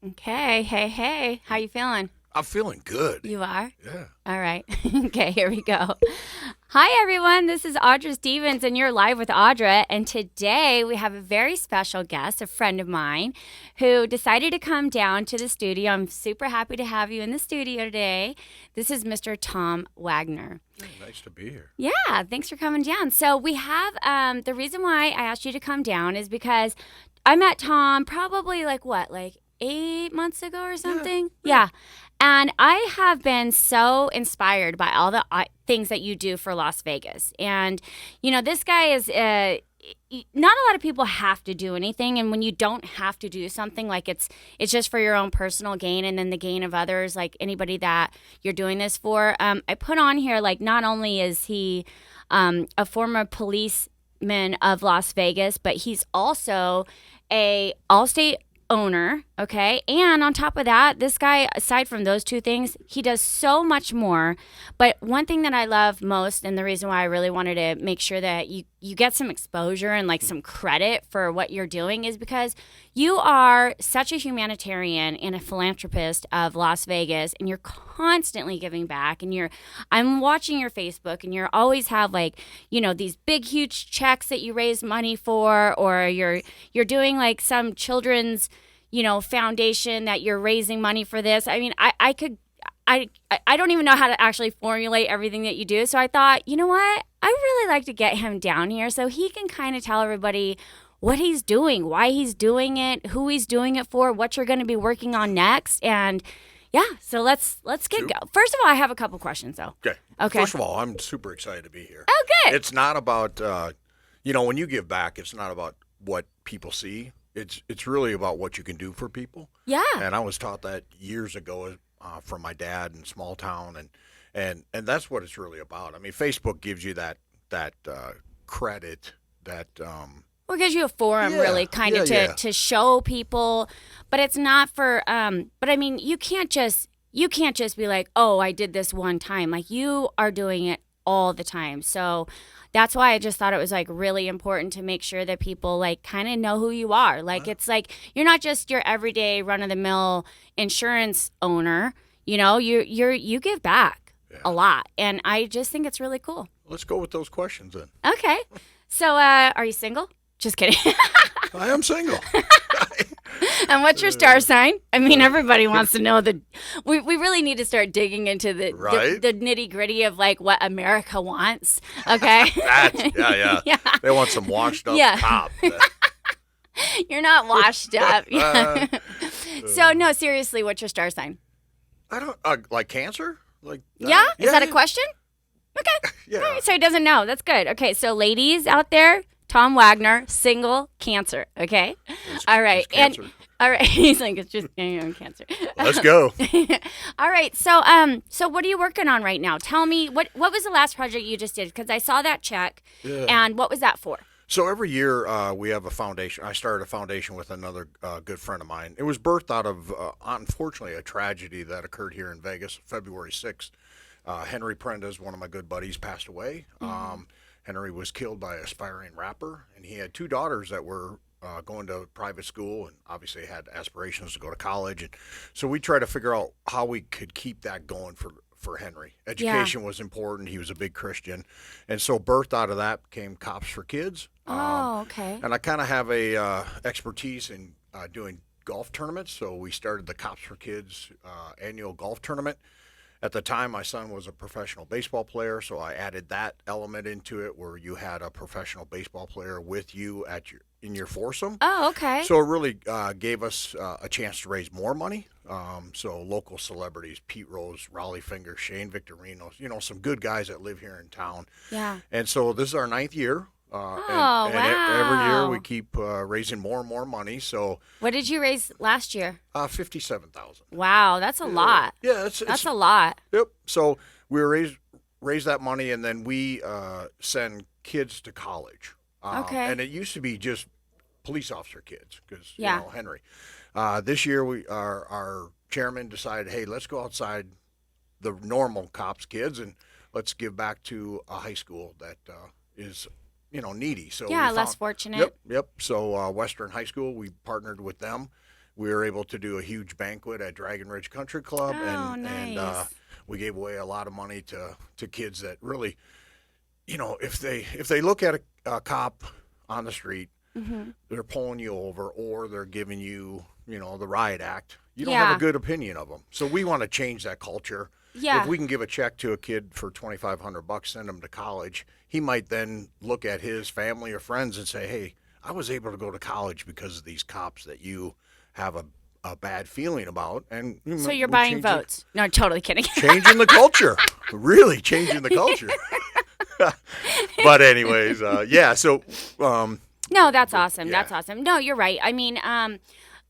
Okay. Hey. How you feeling? I'm feeling good. You are? Yeah. All right. Okay, here we go. Hi, everyone. This is Audra Stevens, and you're live with Audra. And today we have a very special guest, a friend of mine, who decided to come down to the studio. I'm super happy to have you in the studio today. This is Mr. Tom Wagner. Hey, nice to be here. Yeah, thanks for coming down. So we have the reason why I asked you to come down is because I met Tom probably like 8 months ago or something. Yeah. And I have been so inspired by all the things that you do for Las Vegas. And, this guy is, not a lot of people have to do anything. And when you don't have to do something, like it's just for your own personal gain and then the gain of others, like anybody that you're doing this for. I put on here, like, not only is he a former policeman of Las Vegas, but he's also a Allstate owner, okay? And on top of that, this guy, aside from those two things, he does so much more. But one thing that I love most, and the reason why I really wanted to make sure that you get some exposure and like some credit for what you're doing, is because you are such a humanitarian and a philanthropist of Las Vegas, and you're constantly giving back. And I'm watching your Facebook, and you always have these big huge checks that you raise money for, or you're doing like some children's foundation that you're raising money for this. I mean, I don't even know how to actually formulate everything that you do. So I thought, you know what? I really like to get him down here so he can kind of tell everybody what he's doing, why he's doing it, who he's doing it for, what you're going to be working on next. And yeah, so let's get go. First of all, I have a couple questions though. Okay. First of all, I'm super excited to be here. Oh, good. It's not about, when you give back, it's not about what people see. It's really about what you can do for people. Yeah. And I was taught that years ago from my dad in small town, and that's what it's really about. I mean, Facebook gives you that credit that. Well, it gives you a forum, really, kind of to show people, but it's not for. But I mean, you can't just be like, oh, I did this one time. Like, you are doing it all the time. So that's why I just thought it was like really important to make sure that people like kind of know who you are. Like, it's like you're not just your everyday run of the mill insurance owner. You give back a lot, and I just think it's really cool. Let's go with those questions then. Okay, so are you single? Just kidding. I am single. And what's your star sign? I mean, everybody wants to know we really need to start digging into the nitty gritty of like what America wants. Okay. Yeah. They want some washed up cop. You're not washed up. So no, seriously, what's your star sign? I don't like Cancer. Is that a question? Okay. Yeah. All right, so he doesn't know. That's good. Okay, so ladies out there, Tom Wagner, single, Cancer. Okay. All right. All right. He's like, it's just Cancer. Let's go. All right. So what are you working on right now? Tell me what was the last project you just did? Because I saw that check. Yeah. And what was that for? So every year we have a foundation. I started a foundation with another good friend of mine. It was birthed out of, unfortunately, a tragedy that occurred here in Vegas, February 6th. Henry Prendez, one of my good buddies, passed away. Mm-hmm. Henry was killed by an aspiring rapper, and he had two daughters that were going to private school and obviously had aspirations to go to college. And so we tried to figure out how we could keep that going for Henry. Education was important. He was a big Christian. And so birthed out of that came Cops for Kids. Okay. And I kind of have a expertise in doing golf tournaments. So we started the Cops for Kids annual golf tournament. At the time, my son was a professional baseball player, so I added that element into it where you had a professional baseball player with you in your foursome. Oh, okay. So it really gave us a chance to raise more money. So local celebrities, Pete Rose, Raleigh Finger, Shane Victorino, some good guys that live here in town. Yeah. And so this is our 9th year. Wow. Every year we keep raising more and more money. So what did you raise last year? $57,000. Wow, that's a lot. Yeah, that's a lot. Yep. So we raise that money, and then we send kids to college. Okay. And it used to be just police officer kids because Henry. This year our chairman decided, hey, let's go outside the normal cops kids and let's give back to a high school that is needy. So less fortunate. Yep. So Western High School, we partnered with them. we were able to do a huge banquet at Dragon Ridge Country Club, Oh, and nice. we gave away a lot of money to kids that really, if they look at a cop on the street, they're pulling you over or they're giving you, the riot act. You don't have Yeah. a good opinion of them. So we want to change that culture. Yeah. If we can give a check to a kid for $2,500, send him to college, he might then look at his family or friends and say, "Hey, I was able to go to college because of these cops that you have a bad feeling about." And So you're we're buying changing- votes. No, totally kidding. changing the culture, really changing the culture. But anyways, yeah. So No, that's awesome. yeah. That's awesome. No, you're right. I mean,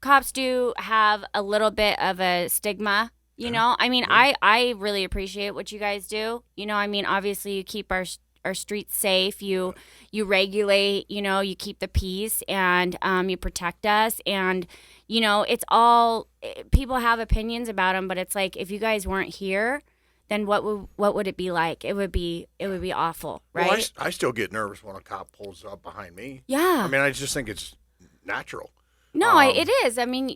cops do have a little bit of a stigma. I mean, I really appreciate what you guys do. I mean, obviously you keep our streets safe. You regulate. You keep the peace, and you protect us. And it's all people have opinions about them, but it's like if you guys weren't here, then what would it be like? It would be awful, right? Well, I still get nervous when a cop pulls up behind me. Yeah. I mean, I just think it's natural. No, it is. I mean,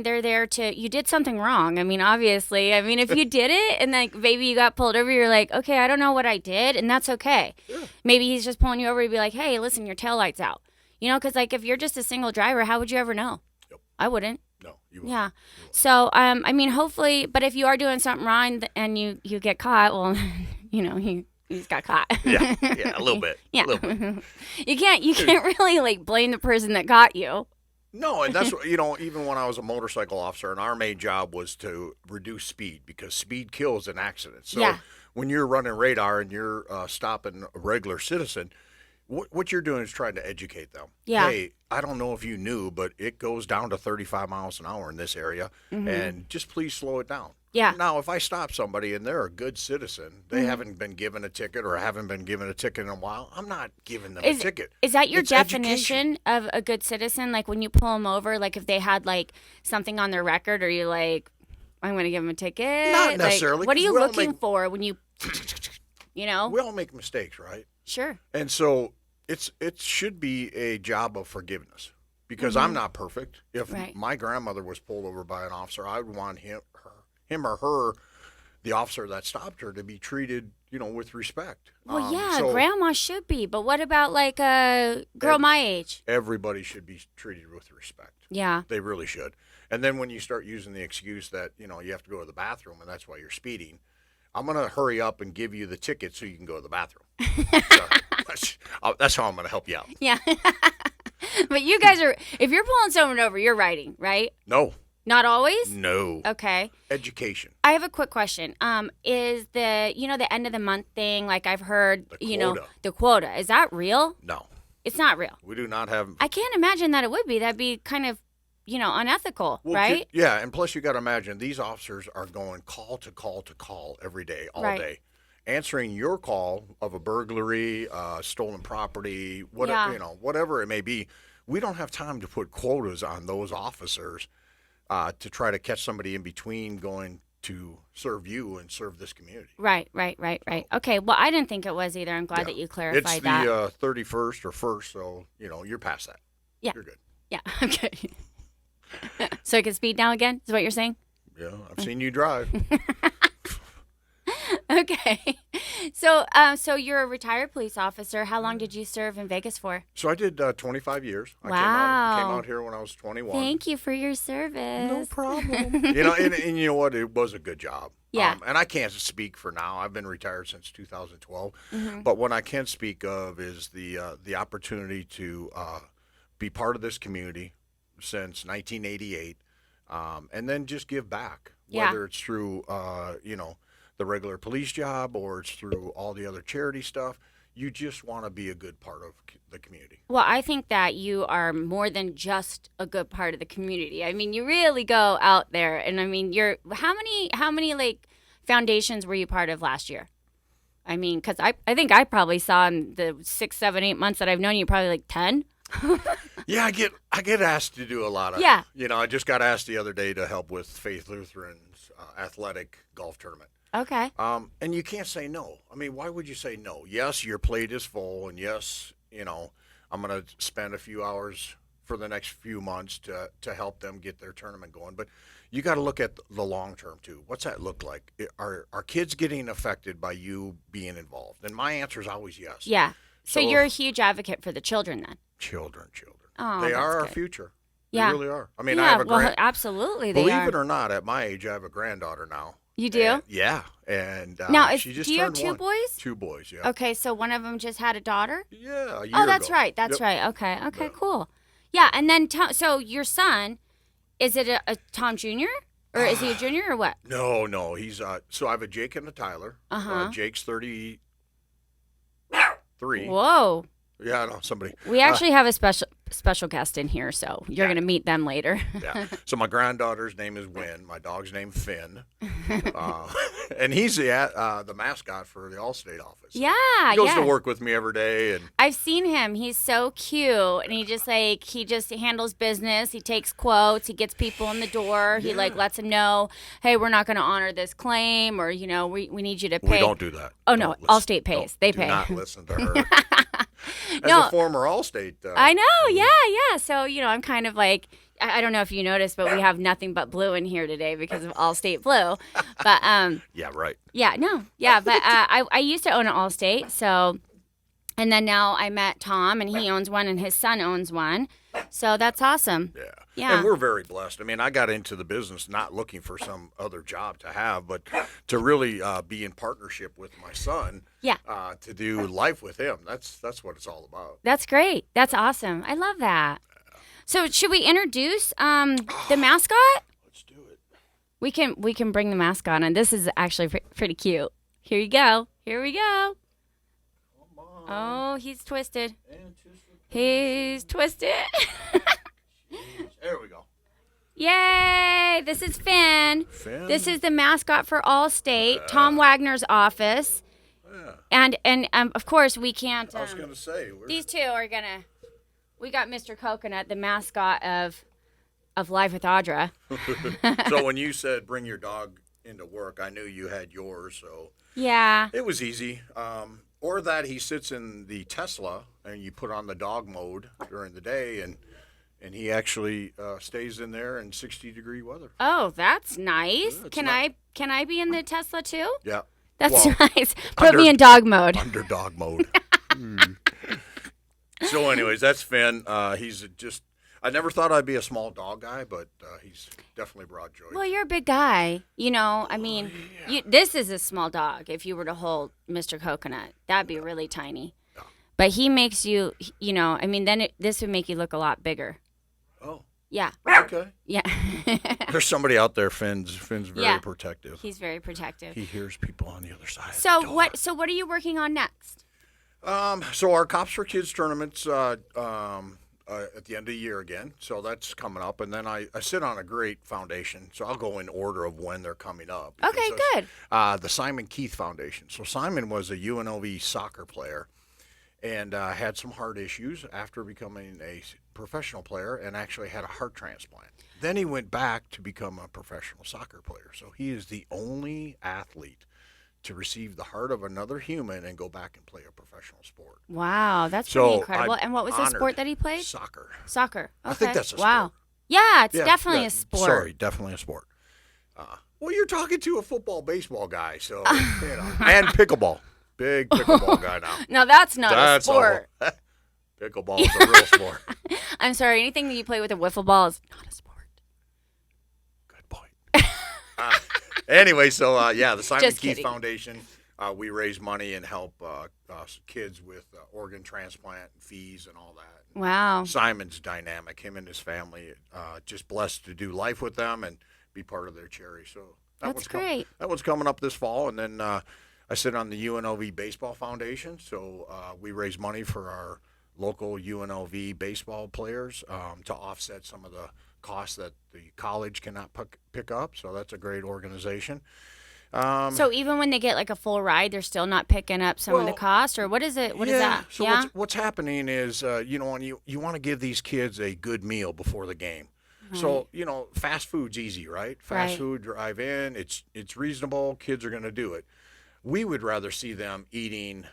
they're there to. You did something wrong. I mean, obviously. I mean, if you did it and like maybe you got pulled over, you're like, okay, I don't know what I did, and that's okay. Yeah. Maybe he's just pulling you over to be like, hey, listen, your taillight's out. Because like if you're just a single driver, how would you ever know? Yep. I wouldn't. No, you won't. Yeah. So, I mean, hopefully, but if you are doing something wrong and you get caught, well, you just got caught. Yeah, a little bit. Yeah. A little bit. You can't really like blame the person that got you. No, and that's what, even when I was a motorcycle officer, and our main job was to reduce speed because speed kills in accidents. So Yeah. when you're running radar and you're stopping a regular citizen, what you're doing is trying to educate them. Yeah. Hey, I don't know if you knew, but it goes down to 35 miles an hour in this area, and just please slow it down. Yeah. Now, if I stop somebody and they're a good citizen, they haven't been given a ticket or haven't been given a ticket in a while, I'm not giving them a ticket. Is that your It's definition education. of a good citizen? Like when you pull them over, like if they had like something on their record, are you like, I'm going to give them a ticket? Not Like, necessarily, what are 'cause you we all looking make- for when you, We all make mistakes, right? Sure. And so it should be a job of forgiveness because I'm not perfect. If Right. my grandmother was pulled over by an officer, I would want him or her, the officer that stopped her, to be treated, with respect. Well, yeah, so grandma should be, but what about like a girl my age? everybody should be treated with respect. Yeah. They really should. And then when you start using the excuse that, you have to go to the bathroom and that's why you're speeding, I'm going to hurry up and give you the ticket so you can go to the bathroom. That's how I'm going to help you out. Yeah. But you guys are, if you're pulling someone over, you're writing, right? No. Not always? No. Okay. Education. I have a quick question. Is the the end of the month thing, like I've heard, The quota. the quota, is that real? No. It's not real. We do not have. I can't imagine that it would be. That'd be kind of, unethical, Well, right? Yeah, and plus you got to imagine these officers are going call to call to call every day, all Right. day, answering your call of a burglary, stolen property, whatever whatever it may be. We don't have time to put quotas on those officers to try to catch somebody in between going to serve you and serve this community. Right. Okay, well, I didn't think it was either. I'm glad that you clarified It's that. the 31st or 1st, so you're past that. Yeah. You're good. Yeah, okay. So I can speed now again, is what you're saying? Yeah, I've seen you drive. Okay. So you're a retired police officer. How long did you serve in Vegas for? So I did 25 years. I Wow. came out here when I was 21. Thank you for your service. No problem. And you know what? It was a good job. Yeah. And I can't speak for now. I've been retired since 2012. Mm-hmm. But what I can speak of is the opportunity to be part of this community since 1988, and then just give back, Yeah. whether it's through the regular police job or it's through all the other charity stuff. You just want to be a good part of the community. Well, I think that you are more than just a good part of the community. I mean, you really go out there, and I mean, you're how many like foundations were you part of last year? I mean, because I think I probably saw in the 6, 7, 8 months that I've known you probably like 10. Yeah, I get asked to do a lot of. Yeah. I just got asked the other day to help with Faith Lutheran's athletic golf tournament. Okay. And you can't say no. I mean, why would you say no? Yes, your plate is full, and yes, I'm going to spend a few hours for the next few months to help them get their tournament going. But you got to look at the long term too. What's that look like? Are kids getting affected by you being involved? And my answer is always yes. Yeah. So So you're a huge advocate for the children then. children. Oh, They that's are our good. future. Yeah. They really are. I mean, I Yeah, have a well, absolutely they believe are. it or not, at my age, I have a granddaughter now. You do? And, yeah, and Now, she just do you have turned two one. boys? 2 boys, yeah. Okay, so one of them just had a daughter? Yeah, a year Oh, that's ago. right. That's Yep. right. Okay. Okay, Yeah. cool. Yeah, and then so your son, is it a Tom Jr. or is he a junior or what? No, he's so I have a Jake and a Tyler. Uh-huh. Jake's 33. Whoa. Yeah, no, somebody. We actually have a special guest in here, so you're going to meet them later. Yeah. So my granddaughter's name is Win. My dog's name Finn, and he's the mascot for the Allstate office. Yeah, he goes yeah. to work with me every day, and I've seen him. He's so cute, and he just handles business. He takes quotes. He gets people in the door. He lets them know, hey, we're not going to honor this claim, or we need you to pay. we don't do that. Oh no, Don't listen. Allstate pays. Don't- They do pay. not listen to her. As No. a former Allstate. I know, yeah. So, I'm kind of like, I don't know if you noticed, but we have nothing but blue in here today because of Allstate Blue. But, Yeah, right. yeah, no, yeah. But I used to own an Allstate, so, and then now I met Tom, and he owns one, and his son owns one. So that's awesome. Yeah. Yeah. And we're very blessed. I mean, I got into the business not looking for some other job to have, but to really be in partnership with my son. Yeah. To do life with him. That's what it's all about. That's great. That's awesome. I love that. So should we introduce the mascot? Let's do it. We can bring the mascot, and this is actually pretty cute. Here you go. Here we go. Come on. Oh, he's twisted. Anticipate. He's twisted. There we go. Yay! This is Finn. Finn. This is the mascot for Allstate, Tom Wagner's office. Yeah. And of course we can't. I was going to say. These two are gonna. We got Mr. Coconut, the mascot of Life with Audra. So when you said bring your dog into work, I knew you had yours, so Yeah. it was easy. Or that he sits in the Tesla and you put on the dog mode during the day, and he actually stays in there in 60-degree weather. Oh, that's nice. Yeah, it's Can not- I be in the Tesla too? Yeah. That's Well, nice. Put me in dog mode. Under dog mode. So, anyways, that's Finn. He's just. I never thought I'd be a small dog guy, but he's definitely brought joy. Well, you're a big guy. I mean, this is a small dog. If you were to hold Mr. Coconut, that'd be really tiny. Yeah. But he makes you, I mean, then this would make you look a lot bigger. Oh, Yeah. okay. Yeah. There's somebody out there. Finn's very Yeah. protective. He's very protective. He hears people on the other side. of So the door. what are you working on next? So our Cops for Kids tournaments at the end of the year again. So that's coming up, and then I sit on a great foundation. So I'll go in order of when they're coming up. Okay, because good. that's, the Simon Keith Foundation. So Simon was a UNLV soccer player, and had some heart issues after becoming a professional player, and actually had a heart transplant. Then he went back to become a professional soccer player. So he is the only athlete to receive the heart of another human and go back and play a professional sport. Wow, that's So pretty incredible. I'm And what was the honored. sport that he played? Soccer. Soccer. Okay. I think that's a wow. sport. Yeah, it's Yeah, definitely yeah, a sport. Sorry, definitely a sport. Well, you're talking to a football, baseball guy, so and pickleball. Big pickleball guy now. No, that's not That's a sport. Pickleball is a real sport. I'm sorry. Anything that you play with a wiffle ball is not a sport. Good point. Anyway, so the Simon Just Keith kidding. Foundation, we raise money and help kids with organ transplant fees and all that. Wow. Simon's dynamic. Him and his family, just blessed to do life with them and be part of their charity. So That's great. That one's coming up this fall, and then I sit on the UNLV Baseball Foundation. So we raise money for our local UNLV baseball players to offset some of the costs that the college cannot pick up. So that's a great organization. So even when they get like a full ride, they're still not picking up some of the Well, cost, or what is it? What is that? So Yeah. what's happening is, when you want to give these kids a good meal before the game. So, fast food's easy, right? Fast Right. food, drive in, it's reasonable, kids are going to do it. We would rather see them eating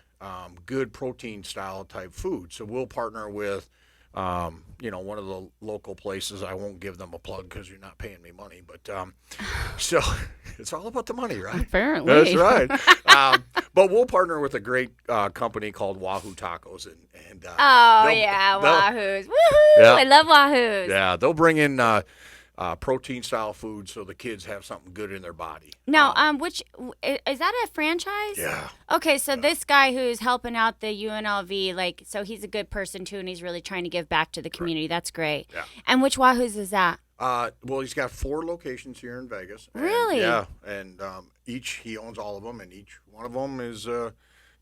good protein style type food. So we'll partner with One of the local places. I won't give them a plug because you're not paying me money, but so it's all about the money, right? Apparently. That's right. But we'll partner with a great company called Wahoo Tacos, and Oh, they'll- yeah, they'll- Wahoos. Woohoo! Yeah. I love Wahoos. yeah, they'll bring in protein style food so the kids have something good in their body. Now, is that a franchise? Yeah. Okay, so this guy who's helping out the UNLV, like, so he's a good person too, and he's really trying to give back to the community. That's great. Yeah. And which Wahoos is that? Well, he's got 4 locations here in Vegas. And, Really? Yeah, and he owns all of them, and each one of them is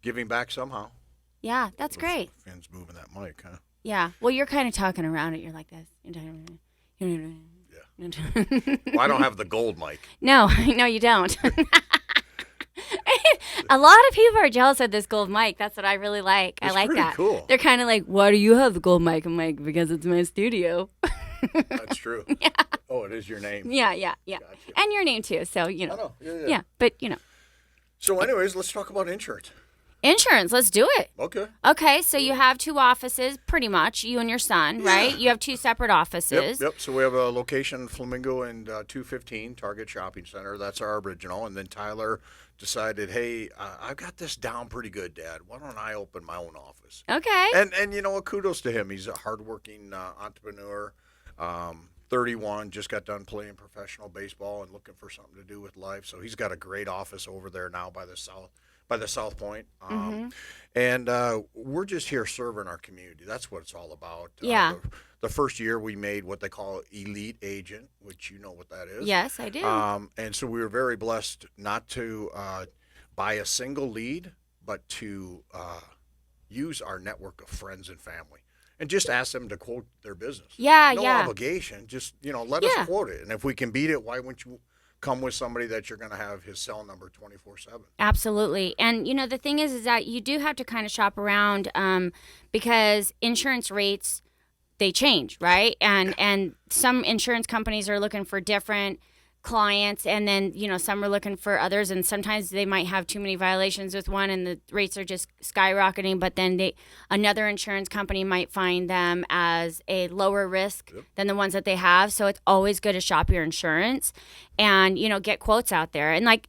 giving back somehow. Yeah, that's great. Finn's moving that mic, huh? Yeah. Well, you're kind of talking around it. You're like this. Well, I don't have the gold mic. No, no, you don't. A lot of people are jealous of this gold mic. That's what I really like. I It's like pretty that. cool. They're kind of like, why do you have the gold mic? I'm like, because it's my studio. That's true. Yeah. Oh, it is your name. Yeah. Gotcha. And your name too. So, I know. Yeah. yeah, but So, anyways, let's talk about insurance. insurance, let's do it. Okay. Okay, so you have 2 offices, pretty much, you and your son, right? You have 2 separate offices. Yep. So we have a location, Flamingo and 215 Target Shopping Center. That's our original. And then Tyler decided, hey, I've got this down pretty good, Dad. Why don't I open my own office? Okay. And kudos to him. He's a hardworking entrepreneur. 31, just got done playing professional baseball and looking for something to do with life. So he's got a great office over there now by the South Point. And we're just here serving our community. That's what it's all about. Yeah. The first year we made what they call Elite Agent, which you know what that is. Yes, I do. And so we were very blessed not to buy a single lead, but to use our network of friends and family. And just ask them to quote their business. Yeah, no yeah. obligation. Just, let us quote it. And if we can beat it, why wouldn't you come with somebody that you're going to have his cell number 24/7? Absolutely. And, the thing is that you do have to kind of shop around because insurance rates, they change, right? And some insurance companies are looking for different clients, and then some are looking for others, and sometimes they might have too many violations with one and the rates are just skyrocketing, but then another insurance company might find them as a lower risk than the ones that they have. So it's always good to shop your insurance and get quotes out there. And I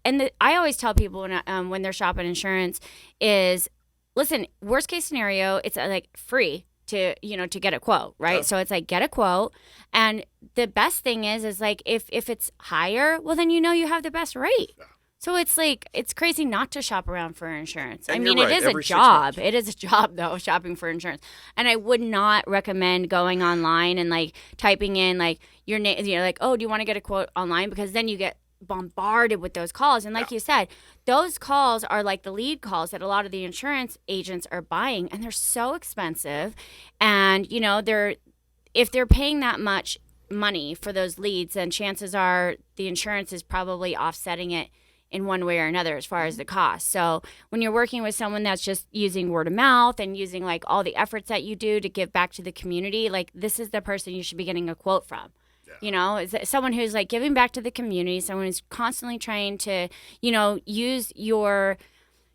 always tell people when they're shopping insurance is, listen, worst case scenario, it's free to get a quote, right? Yeah. So it's get a quote, and the best thing is if it's higher, well then you have the best rate. Yeah. So it's crazy not to shop around for insurance. And I mean, you're right, it is a every 6 job. months. It is a job though, shopping for insurance. And I would not recommend going online and typing in your name, oh, do you want to get a quote online? Because then you get bombarded with those calls, and you said, those calls are the lead calls that a lot of the insurance agents are buying, and they're so expensive. And if they're paying that much money for those leads, then chances are the insurance is probably offsetting it in one way or another as far as the cost. So when you're working with someone that's just using word of mouth and using all the efforts that you do to give back to the community, this is the person you should be getting a quote from. Is someone who's giving back to the community, someone who's constantly trying to, use your,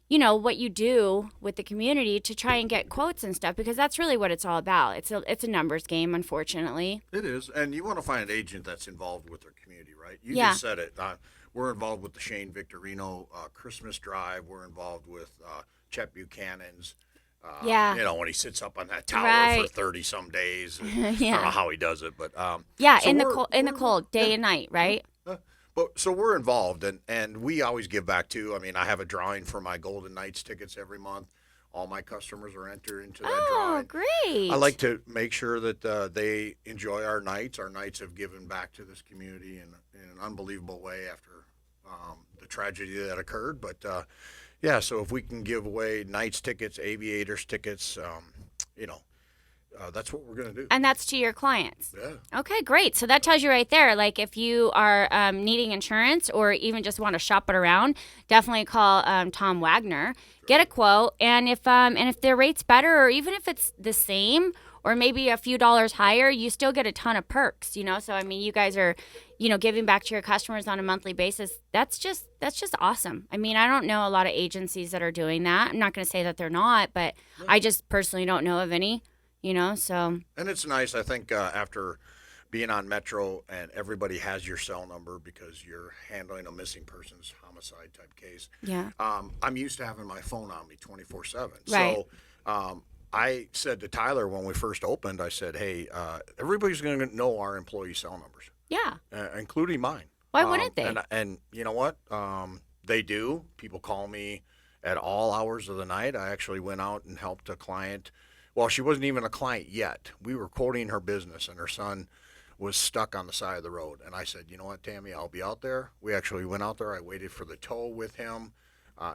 what you do with the community to try and get quotes and stuff, because that's really what it's all about. It's a numbers game, unfortunately. It is. And you want to find an agent that's involved with their community, right? You Yeah. just said it. We're involved with the Shane Victorino Christmas Drive. We're involved with Chet Buchanan's. Yeah. When he sits up on that tower Right. for 30 some days. Yeah. I don't know how he does it, but Yeah, so in the we're- cold, day and night, right? But so we're involved, and we always give back too. I mean, I have a drawing for my Golden Knights tickets every month. All my customers are entered into that Oh, drawing. great. I like to make sure that they enjoy our nights. Our nights have given back to this community in an unbelievable way after the tragedy that occurred. But so if we can give away Knights tickets, Aviators tickets, that's what we're going to do. And that's to your clients. Yeah. Okay, great. So that tells you right there, if you are needing insurance or even just want to shop it around, definitely call Tom Wagner, get a quote, and if their rate's better, or even if it's the same or maybe a few dollars higher, you still get a ton of perks. So I mean, you guys are, giving back to your customers on a monthly basis. That's just awesome. I mean, I don't know a lot of agencies that are doing that. I'm not going to say that they're not, but I just personally don't know of any. So. And it's nice, I think, after being on Metro and everybody has your cell number because you're handling a missing persons homicide type case. Yeah. I'm used to having my phone on me 24/7. Right. So I said to Tyler when we first opened, I said, hey, everybody's going to know our employee cell numbers. Yeah. Including mine. Why wouldn't they? And you know what? They do. People call me at all hours of the night. I actually went out and helped a client. Well, she wasn't even a client yet. We were quoting her business, and her son was stuck on the side of the road. And I said, you know what, Tammy, I'll be out there. We actually went out there. I waited for the tow with him,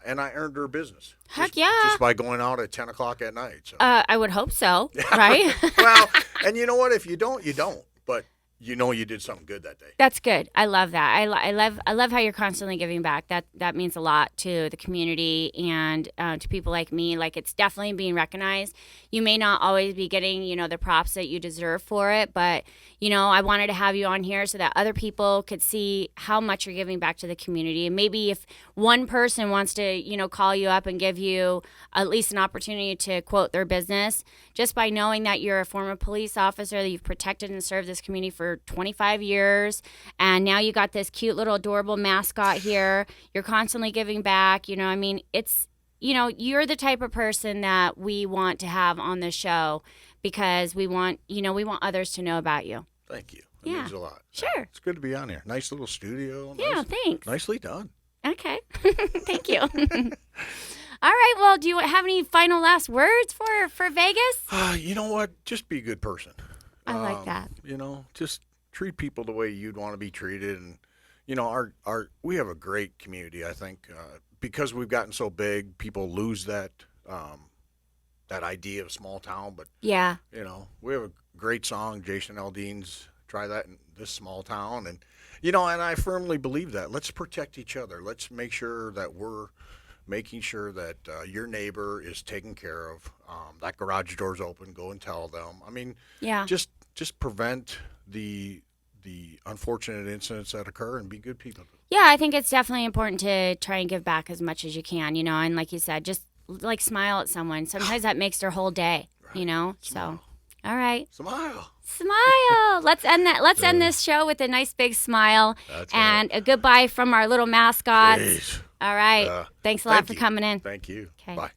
and I earned her business. Heck yeah. Just by going out at 10 o'clock at night. So. I would hope so, right? Well, and you know what? If you don't, you don't. But you know you did something good that day. That's good. I love that. I love how you're constantly giving back. That means a lot to the community and to people like me. Like, it's definitely being recognized. You may not always be getting, the props that you deserve for it, but I wanted to have you on here so that other people could see how much you're giving back to the community. And maybe if one person wants to, call you up and give you at least an opportunity to quote their business, just by knowing that you're a former police officer, that you've protected and served this community for 25 years, and now you got this cute little adorable mascot here. You're constantly giving back. It's, you're the type of person that we want to have on the show because we want others to know about you. Thank you. That means a lot. Sure. It's good to be on here. Nice little studio. Yeah, thanks. Nicely done. Okay. Thank you. All right. Well, do you have any final last words for Vegas? You know what? Just be a good person. I like that. Just treat people the way you'd want to be treated. And, we have a great community, I think. Because we've gotten so big, people lose that idea of small town. But, yeah, we have a great song, Jason Aldean's Try That in This Small Town. And, and I firmly believe that. Let's protect each other. Let's make sure that we're making sure that your neighbor is taken care of. That garage door's open. Go and tell them. I mean, yeah. Just prevent the unfortunate incidents that occur and be good people. Yeah, I think it's definitely important to try and give back as much as you can, and like you said, just like smile at someone. Sometimes that makes their whole day, right. So, Smile. All right. Smile. Let's end that. Let's end this show with a nice big smile. That's and right. A goodbye from our little mascots. Jeez. All right. Thanks a lot for coming in. Thank you. Okay. Bye.